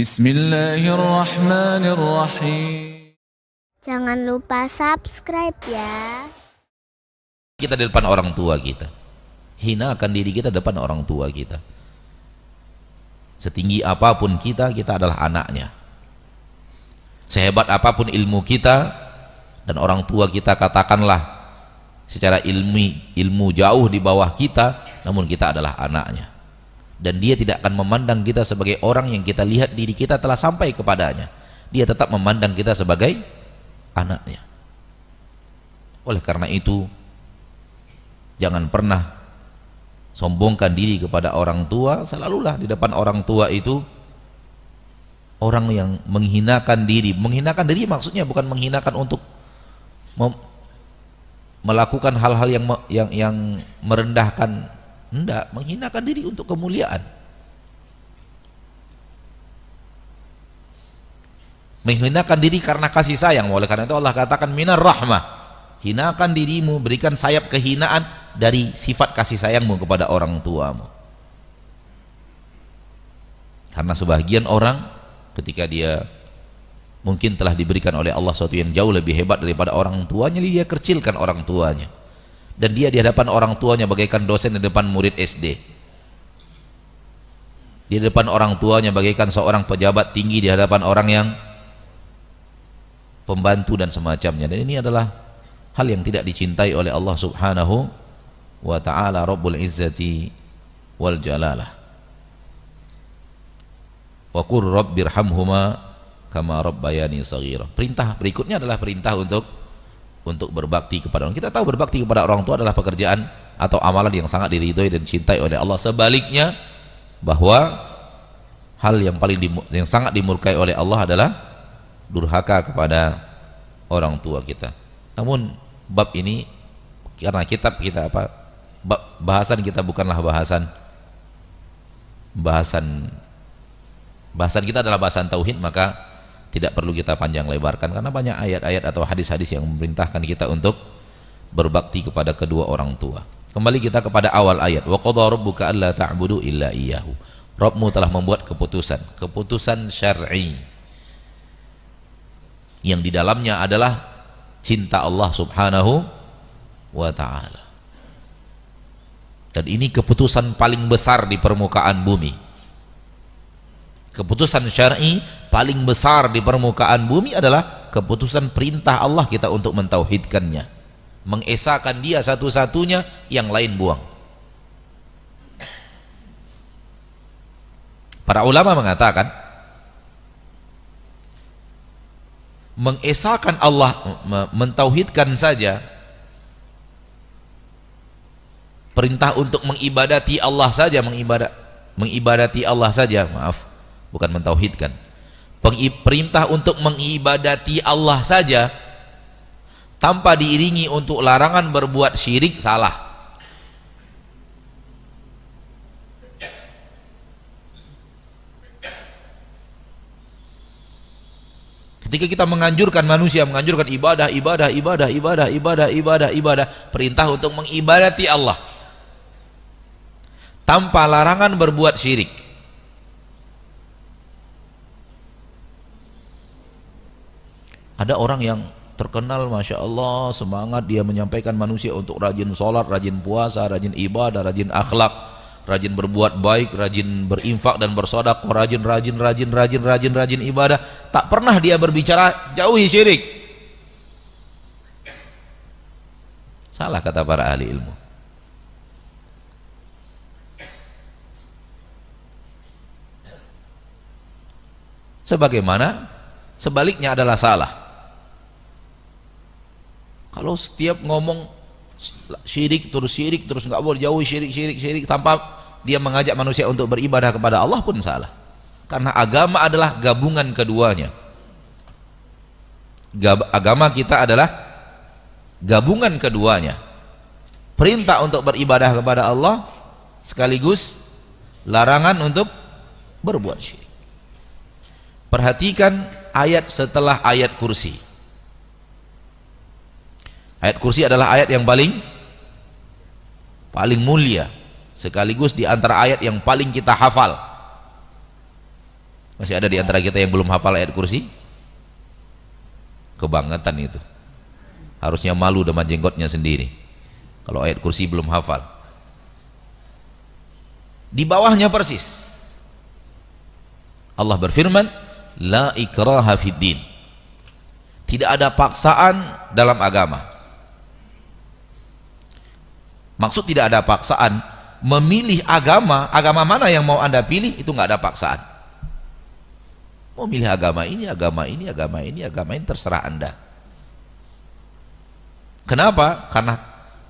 Bismillahirrahmanirrahim. Jangan lupa subscribe ya. Kita di depan orang tua kita, hinakan diri kita depan orang tua kita. Setinggi apapun kita adalah anaknya. Sehebat apapun ilmu kita, dan orang tua kita katakanlah secara ilmu jauh di bawah kita, namun kita adalah anaknya. Dan dia tidak akan memandang kita sebagai orang yang kita lihat diri kita telah sampai kepadanya. Dia tetap memandang kita sebagai anaknya. Oleh karena itu, jangan pernah sombongkan diri kepada orang tua. Selalulah di depan orang tua itu orang yang menghinakan diri. Menghinakan diri maksudnya bukan menghinakan untuk melakukan hal-hal yang merendahkan. Hendak menghinakan diri untuk kemuliaan. Menghinakan diri karena kasih sayang. Oleh karena itu Allah katakan minar rahmah. Hinakan dirimu, berikan sayap kehinaan dari sifat kasih sayangmu kepada orang tuamu. Karena sebagian orang ketika dia mungkin telah diberikan oleh Allah sesuatu yang jauh lebih hebat daripada orang tuanya, dia kecilkan orang tuanya. Dan dia di hadapan orang tuanya bagaikan dosen di depan murid SD. Di depan orang tuanya bagaikan seorang pejabat tinggi di hadapan orang yang pembantu dan semacamnya. Dan ini adalah hal yang tidak dicintai oleh Allah Subhanahu wa ta'ala Rabbul Izzati wal Jalalah. Wa qur rabbirhamhuma kama rabbayani shaghira. Perintah berikutnya adalah perintah untuk berbakti kepada orang. Kita tahu berbakti kepada orang tua adalah pekerjaan atau amalan yang sangat diridhoi dan dicintai oleh Allah. Sebaliknya, bahwa hal yang sangat dimurkai oleh Allah adalah durhaka kepada orang tua kita. Namun bab ini karena bahasan kita bukanlah bahasan kita adalah bahasan tauhid, maka tidak perlu kita panjang lebarkan karena banyak ayat-ayat atau hadis-hadis yang memerintahkan kita untuk berbakti kepada kedua orang tua. Kembali kita kepada awal ayat, wa qadha rabbuka alla ta'budu illa iyyahu. Rabbmu telah membuat keputusan syar'i yang di dalamnya adalah cinta Allah Subhanahu wa ta'ala. Dan ini keputusan paling besar di permukaan bumi. Keputusan syar'i paling besar di permukaan bumi adalah keputusan perintah Allah kita untuk mentauhidkannya, mengesahkan dia satu-satunya, yang lain buang. Para ulama mengatakan mengesahkan Allah, mentauhidkan saja, perintah untuk mengibadati Allah saja, mengibadati Allah saja, bukan mentauhidkan. Perintah untuk mengibadati Allah saja tanpa diiringi untuk larangan berbuat syirik salah. Ketika kita menganjurkan manusia, menganjurkan ibadah, perintah untuk mengibadati Allah tanpa larangan berbuat syirik. Ada orang yang terkenal, Masya Allah, semangat dia menyampaikan manusia untuk rajin sholat, rajin puasa, rajin ibadah, rajin akhlak, rajin berbuat baik, rajin berinfak dan bersedekah, rajin ibadah. Tak pernah dia berbicara jauhi syirik. Salah kata para ahli ilmu. Sebaliknya adalah salah. Kalau setiap ngomong syirik terus nggak boleh jauhi syirik tanpa dia mengajak manusia untuk beribadah kepada Allah pun salah. Karena agama adalah gabungan keduanya. Agama kita adalah gabungan keduanya. Perintah untuk beribadah kepada Allah sekaligus larangan untuk berbuat syirik. Perhatikan ayat setelah ayat kursi. Ayat kursi adalah ayat yang paling mulia, sekaligus di antara ayat yang paling kita hafal. Masih ada di antara kita yang belum hafal ayat kursi? Kebangetan itu. Harusnya malu dengan jenggotnya sendiri kalau ayat kursi belum hafal. Di bawahnya persis Allah berfirman, la ikraha fiddin. Tidak ada paksaan dalam agama. Maksud tidak ada paksaan, memilih agama mana yang mau Anda pilih, itu nggak ada paksaan. Mau milih agama ini, agama ini, agama ini, agama ini, terserah Anda. Kenapa? Karena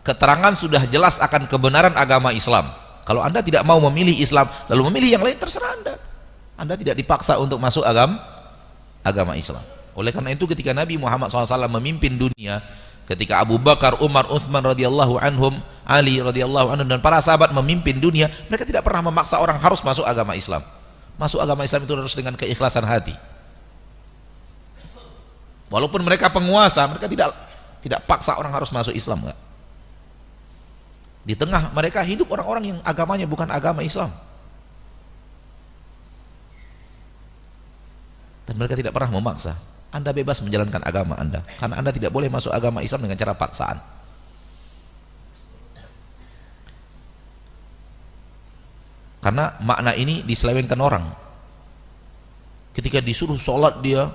keterangan sudah jelas akan kebenaran agama Islam. Kalau Anda tidak mau memilih Islam lalu memilih yang lain, terserah Anda. Anda tidak dipaksa untuk masuk agama Islam. Oleh karena itu ketika Nabi Muhammad SAW memimpin dunia, ketika Abu Bakar, Umar, Uthman radhiyallahu anhum, Ali radhiyallahu anhum, dan para sahabat memimpin dunia, mereka tidak pernah memaksa orang harus masuk agama Islam. Masuk agama Islam itu harus dengan keikhlasan hati. Walaupun mereka penguasa, mereka tidak paksa orang harus masuk Islam, enggak. Di tengah mereka hidup orang-orang yang agamanya bukan agama Islam, dan mereka tidak pernah memaksa. Anda bebas menjalankan agama Anda, karena Anda tidak boleh masuk agama Islam dengan cara paksaan. Karena makna ini diselewengkan orang. Ketika disuruh sholat dia,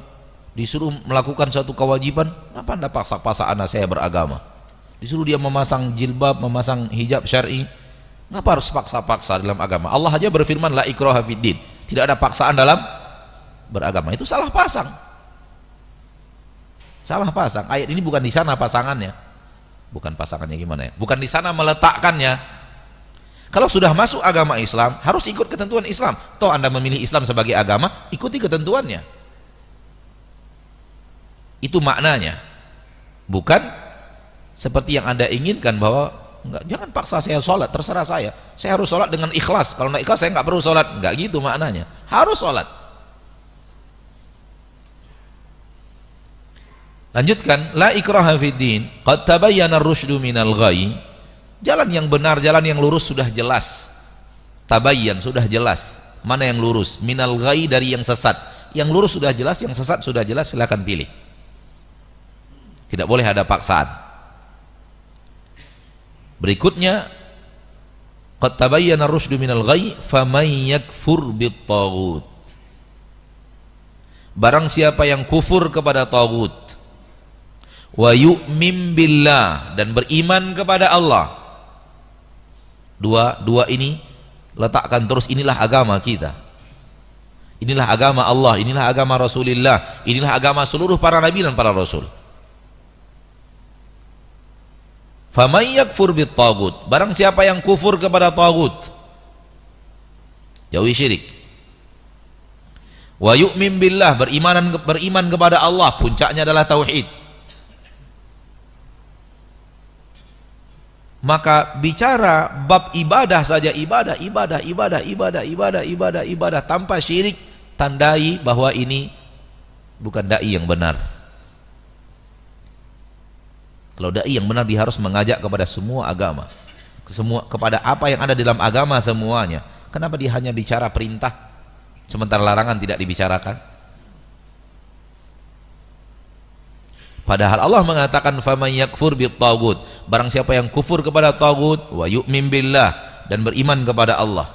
disuruh melakukan satu kewajiban, apa Anda paksa-paksa anak saya beragama? Disuruh dia memasang jilbab, memasang hijab syar'i, ngapa harus paksa-paksa dalam agama? Allah aja berfirman, la ikraha fiddin. Tidak ada paksaan dalam beragama. Itu salah pasang. Salah pasang. Ayat ini bukan di sana pasangannya. Bukan pasangannya gimana ya? Bukan di sana meletakkannya. Kalau sudah masuk agama Islam, harus ikut ketentuan Islam. Toh Anda memilih Islam sebagai agama, ikuti ketentuannya. Itu maknanya. Bukan seperti yang Anda inginkan bahwa enggak, jangan paksa saya sholat, terserah saya. Saya harus sholat dengan ikhlas. Kalau enggak ikhlas saya enggak perlu sholat. Enggak gitu maknanya. Harus sholat. Lanjutkan, la ikraha fiddin, qad tabayyana ar-rusydu minal ghayy. Jalan yang benar, jalan yang lurus sudah jelas. Tabayyan, sudah jelas. Mana yang lurus? Minal ghayy, dari yang sesat. Yang lurus sudah jelas, yang sesat sudah jelas, silakan pilih. Tidak boleh ada paksaan. Berikutnya, qad tabayyana ar-rusydu minal ghayy, faman yakfur bit-taghut. Barang siapa yang kufur kepada taghut, wa yu'min billah, dan beriman kepada Allah. Dua ini letakkan terus, inilah agama kita. Inilah agama Allah, inilah agama Rasulullah, inilah agama seluruh para nabi dan para rasul. Faman yakfur bit-taghut, barang siapa yang kufur kepada taghut, jauhi syirik. Wa yu'min billah, beriman kepada Allah, puncaknya adalah tauhid. Maka bicara bab ibadah saja, ibadah tanpa syirik, tandai bahwa ini bukan dai yang benar. Kalau dai yang benar, dia harus mengajak kepada semua agama, kepada apa yang ada dalam agama semuanya. Kenapa dia hanya bicara perintah sementara larangan tidak dibicarakan? Padahal Allah mengatakan faman yakfur bit-taghut, barang siapa yang kufur kepada taghut, wa yu'min billah, dan beriman kepada Allah.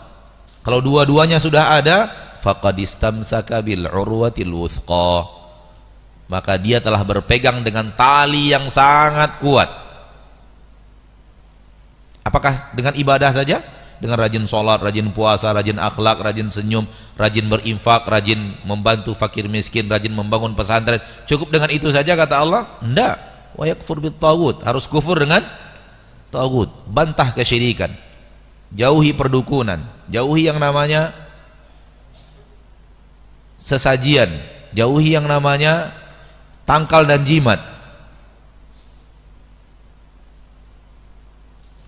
Kalau dua-duanya sudah ada, faqad istamsaka bil urwatil wuthqa, maka dia telah berpegang dengan tali yang sangat kuat. Apakah dengan ibadah saja? Dengan rajin sholat, rajin puasa, rajin akhlak, rajin senyum, rajin berinfak, rajin membantu fakir miskin, rajin membangun pesantren, cukup dengan itu saja kata Allah? Enggak. Wa yakfur bit-taghut, harus kufur dengan taghut, bantah kesyirikan, jauhi perdukunan, jauhi yang namanya sesajian, jauhi yang namanya tangkal dan jimat.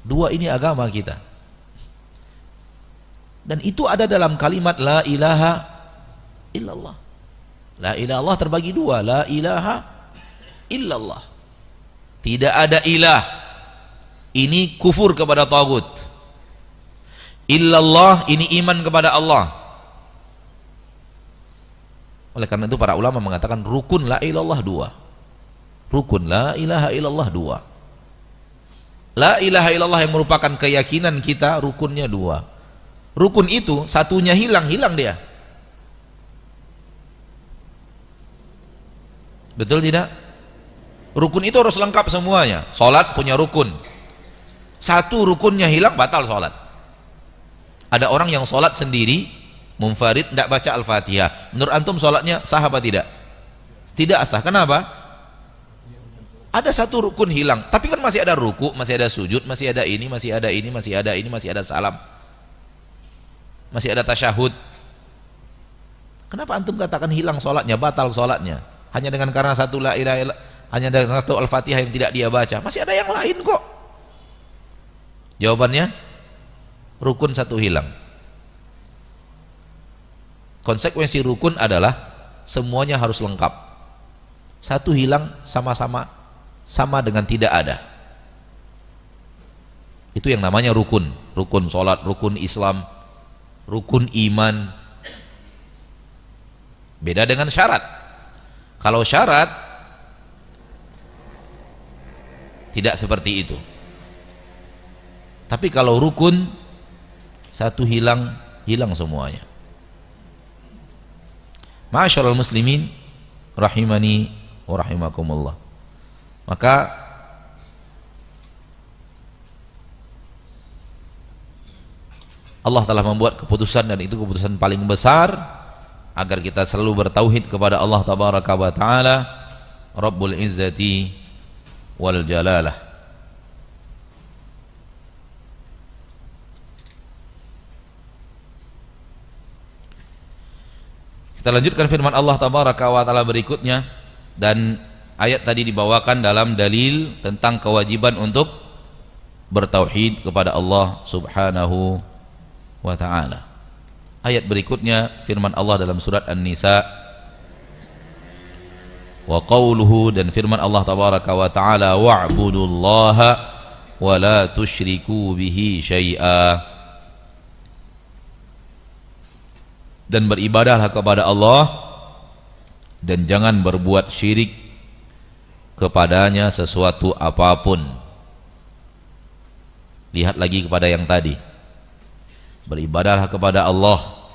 Dua ini agama kita. Dan itu ada dalam kalimat la ilaha illallah. La ilaha illallah terbagi dua, la ilaha illallah. Tidak ada ilah. Ini kufur kepada taghut. Illallah, ini iman kepada Allah. Oleh karena itu para ulama mengatakan rukun la ilallah dua. Rukun la ilaha illallah dua. La ilaha illallah yang merupakan keyakinan kita, rukunnya dua. Rukun itu satunya hilang dia. Betul tidak? Rukun itu harus lengkap semuanya. Salat punya rukun. Satu rukunnya hilang, batal salat. Ada orang yang salat sendiri, munfarid, tidak baca Al-Fatihah. Menurut antum salatnya sah apa tidak? Tidak sah. Kenapa? Ada satu rukun hilang. Tapi kan masih ada ruku, masih ada sujud, masih ada ini, masih ada ini, masih ada ini, masih ada salam, masih ada tasyahud. Kenapa antum katakan hilang salatnya, batal salatnya? Hanya dengan karena satu la ilaha illallah, hanya dengan satu Al-Fatihah yang tidak dia baca. Masih ada yang lain kok. Jawabannya, rukun satu hilang. Konsekuensi rukun adalah semuanya harus lengkap. Satu hilang sama dengan tidak ada. Itu yang namanya rukun. Rukun sholat, rukun Islam, rukun iman. Beda dengan syarat. Kalau syarat tidak seperti itu. Tapi kalau rukun satu hilang semuanya. Ma'asyiral muslimin rahimani wa rahimakumullah. Maka Allah telah membuat keputusan, dan itu keputusan paling besar, agar kita selalu bertauhid kepada Allah tabaraka wa taala, Rabbul Izzati wal Jalalah. Kita lanjutkan firman Allah tabaraka wa taala berikutnya, dan ayat tadi dibawakan dalam dalil tentang kewajiban untuk bertauhid kepada Allah subhanahu wa ta'ala. Ayat berikutnya firman Allah dalam surat An-Nisa, wa qawluhu, dan firman Allah tabaraka wa ta'ala, wa'budullaha wa la tusyriku bihi syai'a, dan beribadahlah kepada Allah dan jangan berbuat syirik kepadanya sesuatu apapun. Lihat lagi kepada yang tadi, beribadahlah kepada Allah,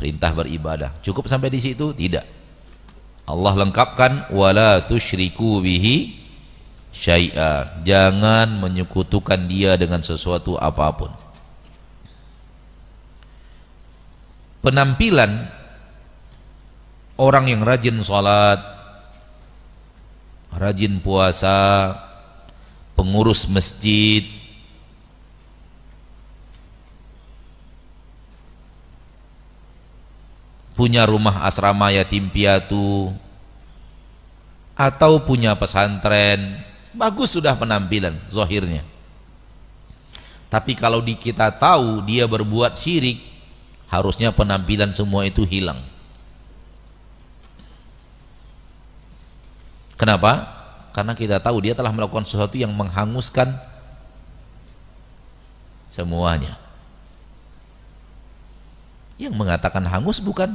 perintah beribadah. Cukup sampai di situ? Tidak. Allah lengkapkan, wala tusyriku bihi syai'a, jangan menyekutukan dia dengan sesuatu apapun. Penampilan orang yang rajin sholat, rajin puasa, pengurus masjid, punya rumah asrama yatim piatu, atau punya pesantren, bagus sudah penampilan zahirnya. Tapi kalau kita tahu dia berbuat syirik, harusnya penampilan semua itu hilang. Kenapa? Karena kita tahu dia telah melakukan sesuatu yang menghanguskan semuanya. Yang mengatakan hangus bukan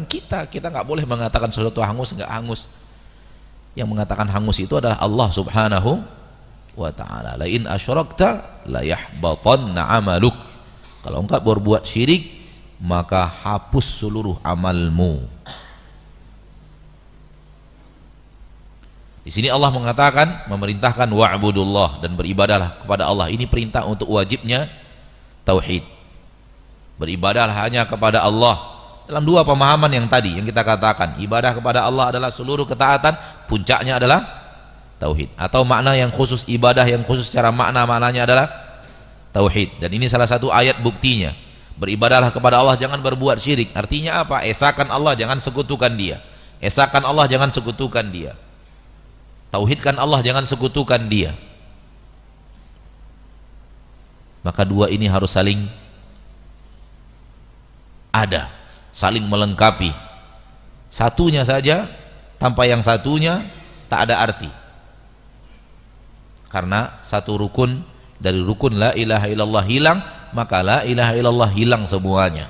kita nggak boleh mengatakan sesuatu hangus, nggak hangus. Yang mengatakan hangus itu adalah Allah subhanahu wa ta'ala. La in asyrakta la yahbatanna amaluk, kalau engkau berbuat syirik maka hapus seluruh amalmu. Di sini Allah mengatakan, memerintahkan wa'budullah, dan beribadahlah kepada Allah. Ini perintah untuk wajibnya tauhid. Beribadahlah hanya kepada Allah dalam dua pemahaman yang tadi yang kita katakan. Ibadah kepada Allah adalah seluruh ketaatan, puncaknya adalah tauhid. Atau makna yang khusus, ibadah yang khusus secara maknanya adalah tauhid. Dan ini salah satu ayat buktinya. Beribadahlah kepada Allah, jangan berbuat syirik. Artinya apa? Esakan Allah, jangan sekutukan dia. Esakan Allah, jangan sekutukan dia. Tauhidkan Allah, jangan sekutukan dia. Maka dua ini harus saling ada, saling melengkapi. Satunya saja tanpa yang satunya tak ada arti. Karena satu rukun dari rukun la ilaha illallah hilang, maka la ilaha illallah hilang semuanya.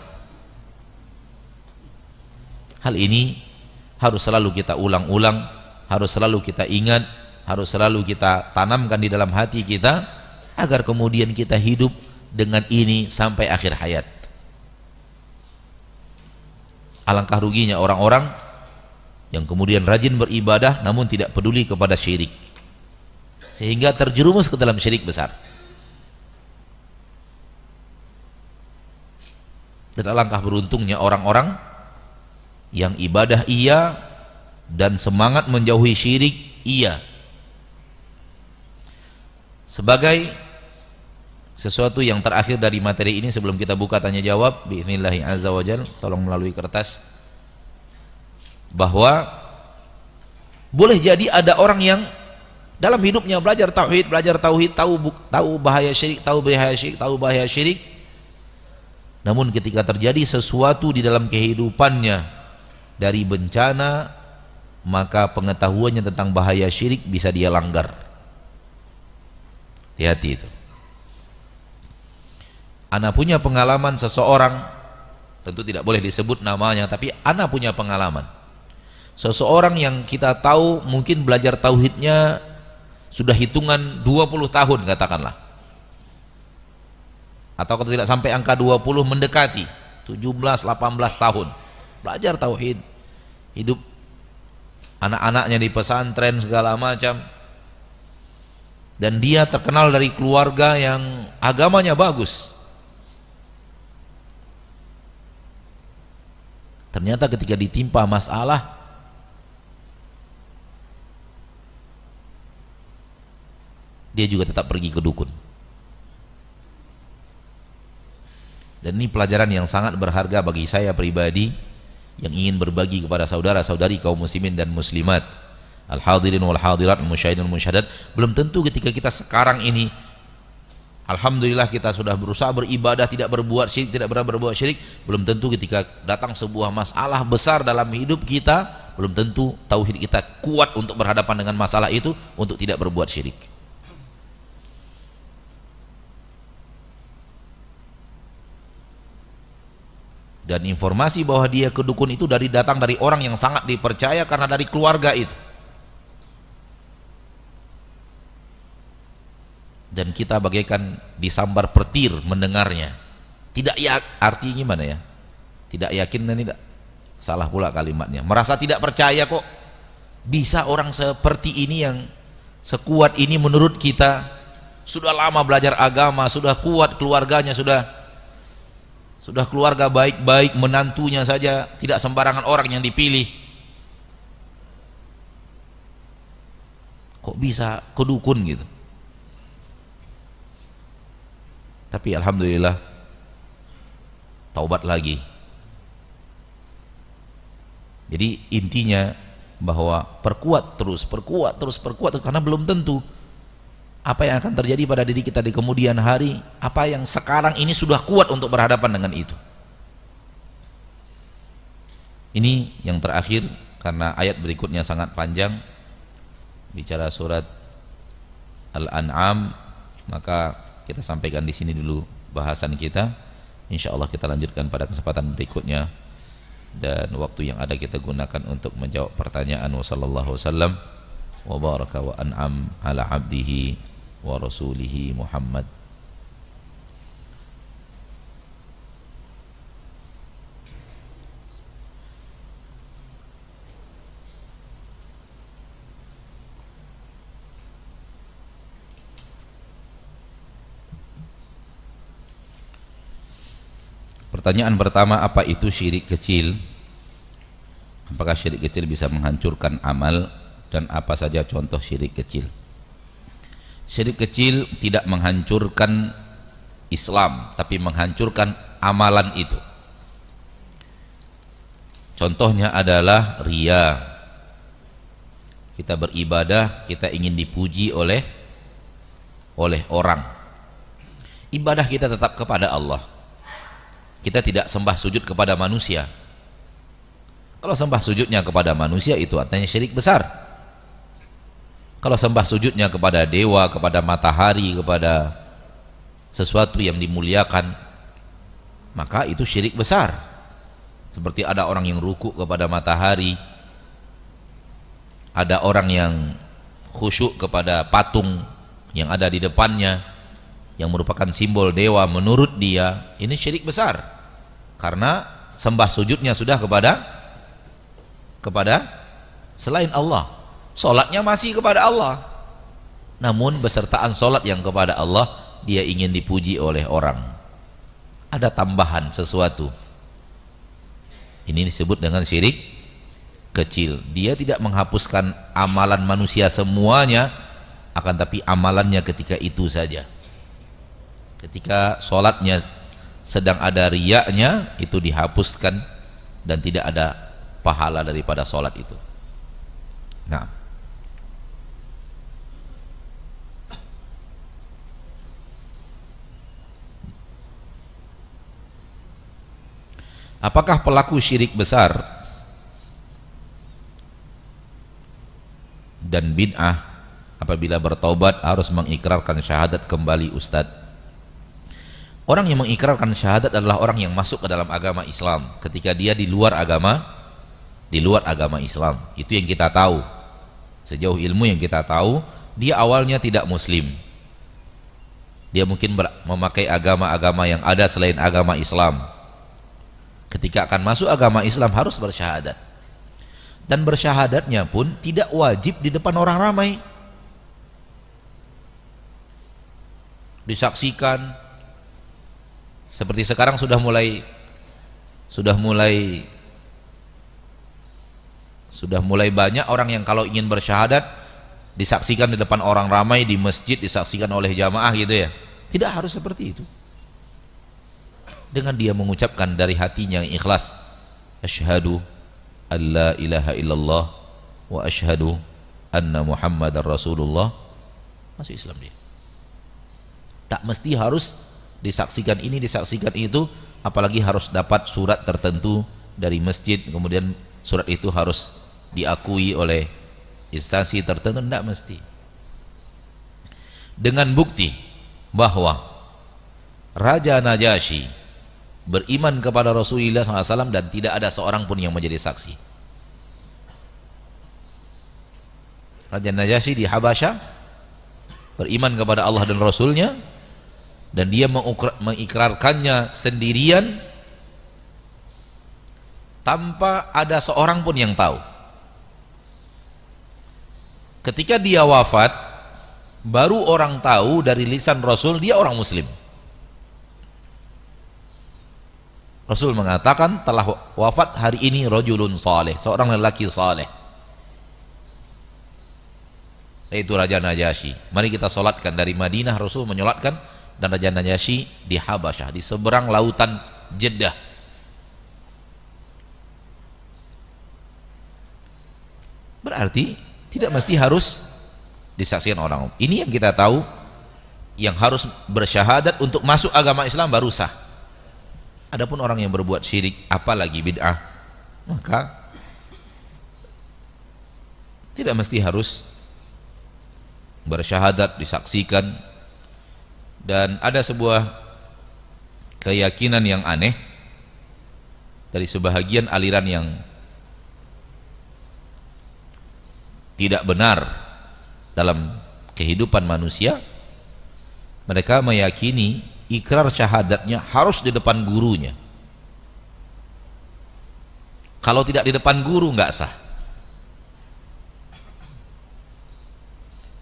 Hal ini harus selalu kita ulang-ulang, harus selalu kita ingat, harus selalu kita tanamkan di dalam hati kita, agar kemudian kita hidup dengan ini sampai akhir hayat. Alangkah ruginya orang-orang yang kemudian rajin beribadah namun tidak peduli kepada syirik, sehingga terjerumus ke dalam syirik besar. Dan alangkah beruntungnya orang-orang yang ibadah iya dan semangat menjauhi syirik iya. Sebagai sesuatu yang terakhir dari materi ini, sebelum kita buka tanya jawab bi'idznillah azza wajal, tolong melalui kertas, bahwa boleh jadi ada orang yang dalam hidupnya belajar tauhid, tahu bahaya syirik, tahu bahaya syirik, namun ketika terjadi sesuatu di dalam kehidupannya dari bencana, maka pengetahuannya tentang bahaya syirik bisa dia langgar. Hati-hati itu. Ana punya pengalaman seseorang, tentu tidak boleh disebut namanya, tapi ana punya pengalaman seseorang yang kita tahu mungkin belajar tauhidnya sudah hitungan 20 tahun katakanlah, atau kalau tidak sampai angka 20, mendekati 17-18 tahun belajar tauhid, hidup anak-anaknya di pesantren segala macam, dan dia terkenal dari keluarga yang agamanya bagus. Ternyata ketika ditimpa masalah, dia juga tetap pergi ke dukun. Dan ini pelajaran yang sangat berharga bagi saya pribadi yang ingin berbagi kepada saudara-saudari kaum muslimin dan muslimat, al-hadirin wal hadirat, musyahidin wal musyahadat. Belum tentu ketika kita sekarang ini alhamdulillah kita sudah berusaha beribadah, tidak berbuat syirik, tidak pernah berbuat syirik, belum tentu ketika datang sebuah masalah besar dalam hidup kita, belum tentu tauhid kita kuat untuk berhadapan dengan masalah itu, untuk tidak berbuat syirik. Dan informasi bahwa dia ke dukun itu datang dari orang yang sangat dipercaya karena dari keluarga itu. Dan kita bagaikan disambar petir mendengarnya. Tidak artinya gimana ya? Tidak yakin dan tidak, salah pula kalimatnya. Merasa tidak percaya kok bisa orang seperti ini yang sekuat ini menurut kita, sudah lama belajar agama, sudah kuat keluarganya, sudah keluarga baik-baik, menantunya saja tidak sembarangan orang yang dipilih, kok bisa ke dukun gitu. Tapi alhamdulillah taubat lagi. Jadi intinya bahwa perkuat terus, karena belum tentu apa yang akan terjadi pada diri kita di kemudian hari, apa yang sekarang ini sudah kuat untuk berhadapan dengan itu. Ini yang terakhir, karena ayat berikutnya sangat panjang, bicara surat Al-An'am, maka kita sampaikan di sini dulu bahasan kita. Insya Allah kita lanjutkan pada kesempatan berikutnya, dan waktu yang ada kita gunakan untuk menjawab pertanyaan. Wassallallahu wasallam wa baraka wa an'am ala abdihi wa rasulihi Muhammad. Pertanyaan pertama, apa itu syirik kecil? Apakah syirik kecil bisa menghancurkan amal, dan apa saja contoh syirik kecil? Syirik kecil tidak menghancurkan Islam, tapi menghancurkan amalan itu. Contohnya adalah riya. Kita beribadah, kita ingin dipuji oleh orang. Ibadah kita tetap kepada Allah. Kita tidak sembah sujud kepada manusia. Kalau sembah sujudnya kepada manusia, itu artinya syirik besar. Kalau sembah sujudnya kepada dewa, kepada matahari, kepada sesuatu yang dimuliakan, maka itu syirik besar. Seperti ada orang yang ruku kepada matahari, ada orang yang khusyuk kepada patung yang ada di depannya yang merupakan simbol dewa menurut dia. Ini syirik besar karena sembah sujudnya sudah kepada selain Allah. Salatnya masih kepada Allah, namun besertaan salat yang kepada Allah dia ingin dipuji oleh orang. Ada tambahan sesuatu. Ini disebut dengan syirik kecil. Dia tidak menghapuskan amalan manusia semuanya, akan tapi amalannya ketika itu saja. Ketika sholatnya sedang ada riyaknya, itu dihapuskan dan tidak ada pahala daripada sholat itu. Nah, apakah pelaku syirik besar dan bid'ah apabila bertaubat harus mengikrarkan syahadat kembali, Ustadz? Orang yang mengikrarkan syahadat adalah orang yang masuk ke dalam agama Islam ketika dia di luar agama Islam. Itu yang kita tahu. Sejauh ilmu yang kita tahu, dia awalnya tidak muslim. Dia mungkin memakai agama-agama yang ada selain agama Islam. Ketika akan masuk agama Islam harus bersyahadat. Dan bersyahadatnya pun tidak wajib di depan orang ramai. Disaksikan. Seperti sekarang sudah mulai banyak orang yang kalau ingin bersyahadat disaksikan di depan orang ramai, di masjid disaksikan oleh jamaah gitu ya. Tidak harus seperti itu. Dengan dia mengucapkan dari hatinya yang ikhlas, asyhadu an la ilaha illallah wa asyhadu anna muhammadar rasulullah, masuk Islam dia. Tak mesti harus disaksikan ini, disaksikan itu, apalagi harus dapat surat tertentu dari masjid, kemudian surat itu harus diakui oleh instansi tertentu, tidak mesti. Dengan bukti bahwa Raja Najasyi beriman kepada Rasulullah SAW dan tidak ada seorang pun yang menjadi saksi. Raja Najasyi di Habasyah beriman kepada Allah dan Rasulnya, dan dia mengikrarkannya sendirian tanpa ada seorang pun yang tahu. Ketika dia wafat, baru orang tahu dari lisan Rasul dia orang muslim. Rasul mengatakan telah wafat hari ini rajulun saleh, seorang lelaki saleh, yaitu Raja Najasyi. Mari kita solatkan dari Madinah, Rasul menyolatkan, dan Raja Najasyi di Habasyah, di seberang lautan Jeddah. Berarti tidak mesti harus disaksikan orang. Ini yang kita tahu, yang harus bersyahadat untuk masuk agama Islam baru sah. Adapun orang yang berbuat syirik, apalagi bid'ah, maka tidak mesti harus bersyahadat, disaksikan. Dan ada sebuah keyakinan yang aneh dari sebahagian aliran yang tidak benar dalam kehidupan manusia. Mereka meyakini ikrar syahadatnya harus di depan gurunya. Kalau tidak di depan guru nggak sah.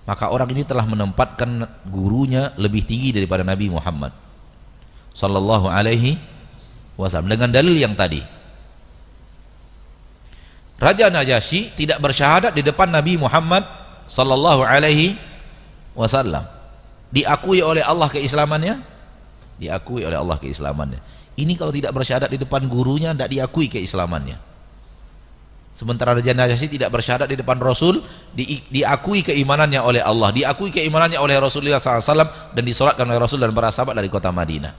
Maka orang ini telah menempatkan gurunya lebih tinggi daripada Nabi Muhammad sallallahu alaihi wasallam dengan dalil yang tadi. Raja Najasyi tidak bersyahadat di depan Nabi Muhammad sallallahu alaihi wasallam. Diakui oleh Allah keislamannya? Diakui oleh Allah keislamannya. Ini kalau tidak bersyahadat di depan gurunya, tidak diakui keislamannya. Sementara Raja Najasyi tidak bersyahadat di depan Rasul, diakui keimanannya oleh Allah, diakui keimanannya oleh Rasulullah SAW, dan disolatkan oleh Rasul dan para sahabat dari kota Madinah.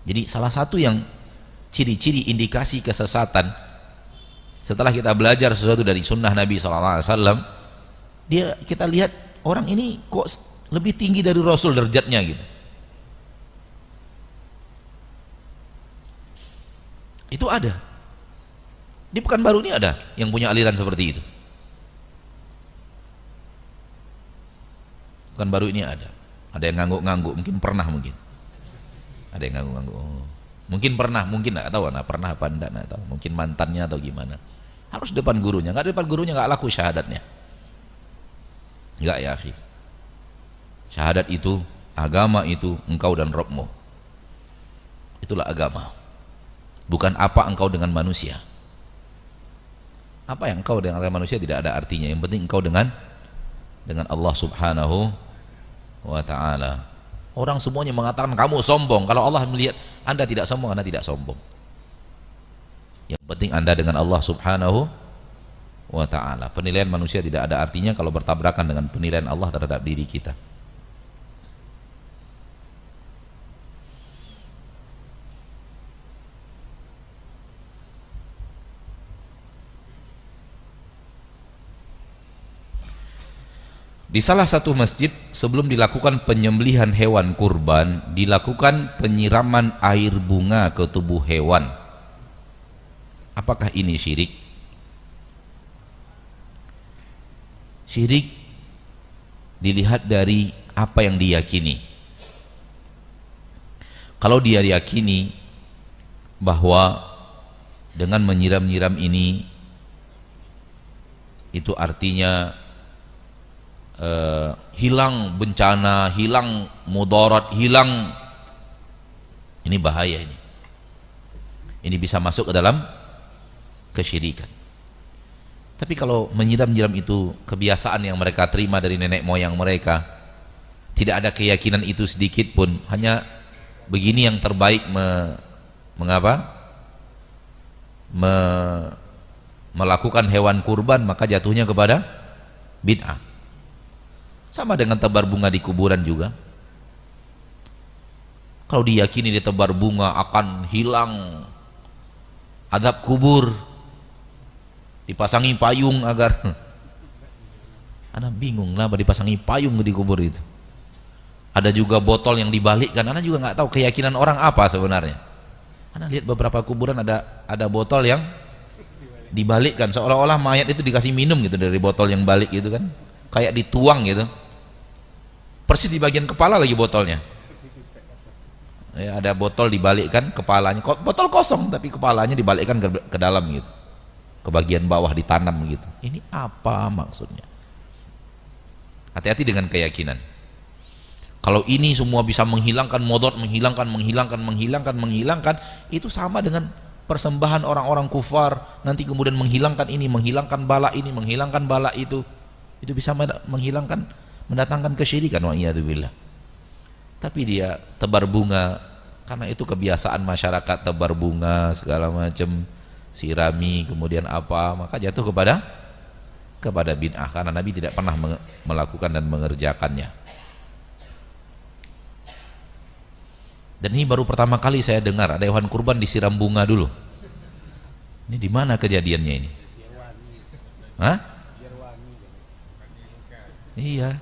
Jadi salah satu yang ciri-ciri indikasi kesesatan, setelah kita belajar sesuatu dari sunnah Nabi SAW, kita lihat orang ini kok lebih tinggi dari Rasul derajatnya gitu. Itu ada. Di Pekanbaru ini ada yang punya aliran seperti itu. Pekanbaru ini ada. Ada yang ngangguk-ngangguk, mungkin pernah mungkin. Ada yang ngangguk-ngangguk. Oh. Mungkin pernah, mungkin enggak tahu, nah pernah apa enggak tahu. Mungkin mantannya atau gimana. Harus depan gurunya, enggak depan gurunya enggak laku syahadatnya. Enggak ya, akhi. Syahadat itu, agama itu engkau dan Rabbmu. Itulah agama. Bukan apa engkau dengan manusia. Apa yang engkau dengan manusia tidak ada artinya. Yang penting engkau dengan Allah Subhanahu wa ta'ala. Orang semuanya mengatakan kamu sombong. Kalau Allah melihat Anda tidak sombong, Anda tidak sombong. Yang penting Anda dengan Allah Subhanahu wa ta'ala. Penilaian manusia tidak ada artinya kalau bertabrakan dengan penilaian Allah terhadap diri kita. Di salah satu masjid sebelum dilakukan penyembelihan hewan kurban dilakukan penyiraman air bunga ke tubuh hewan. Apakah ini syirik? Syirik dilihat dari apa yang diyakini. Kalau dia diyakini bahwa dengan menyiram-nyiram ini itu artinya hilang bencana, hilang mudarat, hilang, ini bahaya ini. Ini bisa masuk ke dalam kesyirikan. Tapi kalau menyiram-nyiram itu kebiasaan yang mereka terima dari nenek moyang mereka, tidak ada keyakinan itu sedikit pun, hanya begini yang terbaik melakukan hewan kurban, maka jatuhnya kepada bid'ah. Sama dengan tebar bunga di kuburan juga. Kalau diyakini di tebar bunga akan hilang azab kubur, dipasangi payung agar Ana bingung kenapa dipasangi payung di kubur itu. Ada juga botol yang dibalikkan. Ana juga nggak tahu keyakinan orang apa sebenarnya. Ana lihat beberapa kuburan ada botol yang dibalikkan, seolah-olah mayat itu dikasih minum gitu dari botol yang balik gitu kan, kayak dituang gitu. Persis di bagian kepala lagi botolnya. Ya, ada botol dibalikkan kepalanya, botol kosong tapi kepalanya dibalikkan ke dalam gitu, ke bagian bawah ditanam gitu. Ini apa maksudnya? Hati-hati dengan keyakinan. Kalau ini semua bisa menghilangkan mudarat, menghilangkan, itu sama dengan persembahan orang-orang kufar. Nanti kemudian menghilangkan ini, menghilangkan bala ini, menghilangkan bala itu bisa mendatangkan kesyirikan, wa'iyadzubillah. Tapi dia tebar bunga karena itu kebiasaan masyarakat, tebar bunga segala macam, sirami, kemudian apa, maka jatuh kepada bid'ah karena Nabi tidak pernah melakukan dan mengerjakannya. Dan ini baru pertama kali saya dengar ada hewan kurban disiram bunga dulu. Ini di mana kejadiannya ini? Hah? Iya.